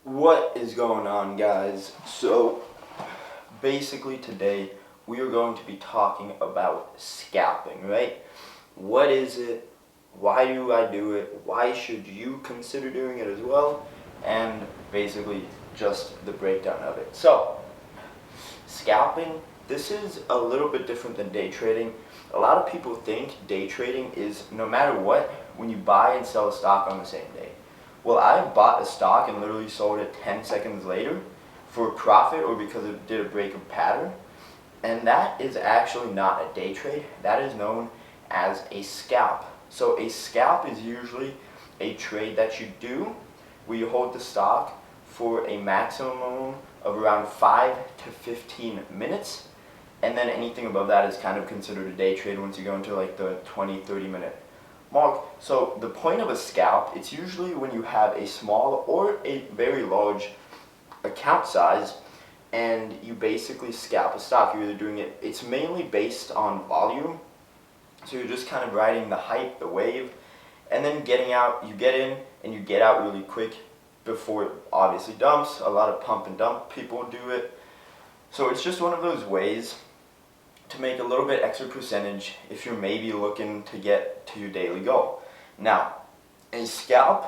What is going on, guys? So basically today we are going to be talking about scalping, right? What is it? Why do I do it? Why should you consider doing it as well? And basically just the breakdown of it. So scalping, this is a little bit different than day trading. A lot of people think day trading is no matter what, when you buy and sell a stock on the same day. Well, I bought a stock and literally sold it 10 seconds later for a profit or because it did a break of pattern. And that is actually not a day trade. That is known as a scalp. So a scalp is usually a trade that you do where you hold the stock for a maximum of around 5 to 15 minutes. And then anything above that is kind of considered a day trade once you go into like the 20-30 minute mark. So the point of a scalp, it's usually when you have a small or a very large account size and you basically scalp a stock. You're either doing it, it's mainly based on volume. So you're just kind of riding the hype, the wave, and then getting out, you get in and you get out really quick before it obviously dumps. A lot of pump and dump people do it. So it's just one of those ways to make a little bit extra percentage if you're maybe looking to get to your daily goal. Now, a scalp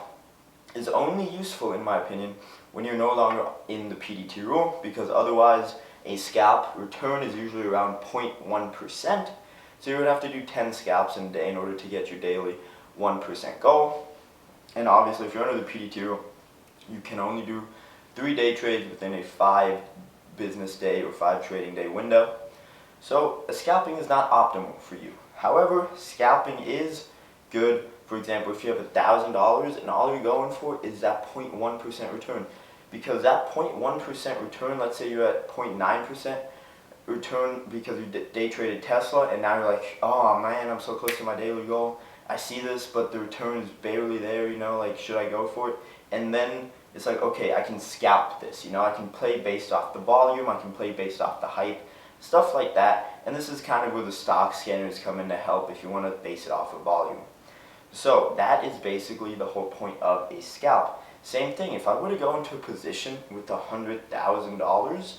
is only useful, in my opinion, when you're no longer in the PDT rule, because otherwise a scalp return is usually around 0.1%. So you would have to do 10 scalps in a day in order to get your daily 1% goal. And obviously if you're under the PDT rule, you can only do 3 day trades within a 5 business day or 5 trading day window. So scalping is not optimal for you. However, scalping is good. For example, if you have $1,000 and all you're going for is that 0.1% return, because that 0.1% return, let's say you're at 0.9% return because you day traded Tesla and now you're like, oh man, I'm so close to my daily goal. I see this, but the return is barely there, like should I go for it? And then it's like, okay, I can scalp this, I can play based off the volume, I can play based off the hype, stuff like that. And this is kind of where the stock scanners come in to help if you want to base it off of volume. So that is basically the whole point of a scalp. Same thing, if I were to go into a position with $100,000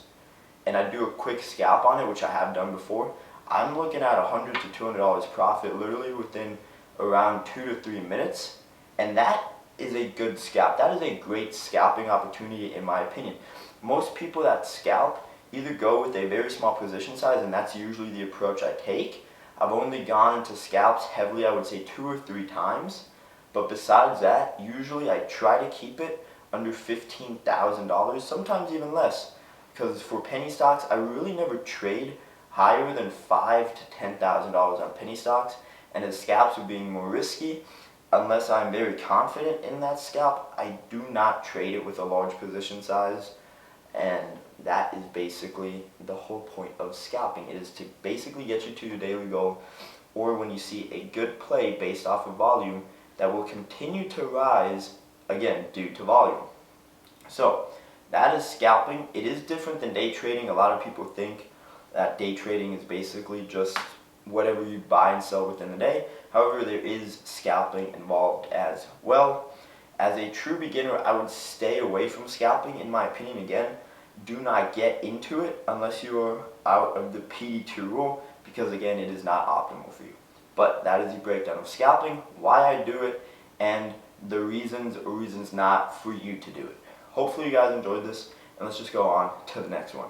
and I do a quick scalp on it, which I have done before, I'm looking at $100 to $200 profit literally within around 2 to 3 minutes. And that is a good scalp. That is a great scalping opportunity in my opinion. Most people that scalp either go with a very small position size, and that's usually the approach I take. I've only gone into scalps heavily, I would say 2 or 3 times. But besides that, usually I try to keep it under $15,000, sometimes even less. Because for penny stocks, I really never trade higher than $5,000 to $10,000 on penny stocks. And as scalps are being more risky, unless I'm very confident in that scalp, I do not trade it with a large position size. And that is basically the whole point of scalping. It is to basically get you to your daily goal, or when you see a good play based off of volume that will continue to rise, again, due to volume. So that is scalping. It is different than day trading. A lot of people think that day trading is basically just whatever you buy and sell within the day. However, there is scalping involved as well. As a true beginner, I would stay away from scalping, in my opinion. Again, do not get into it unless you are out of the PDT rule, because again, it is not optimal for you. But that is the breakdown of scalping, why I do it, and the reasons or reasons not for you to do it. Hopefully you guys enjoyed this, and let's just go on to the next one.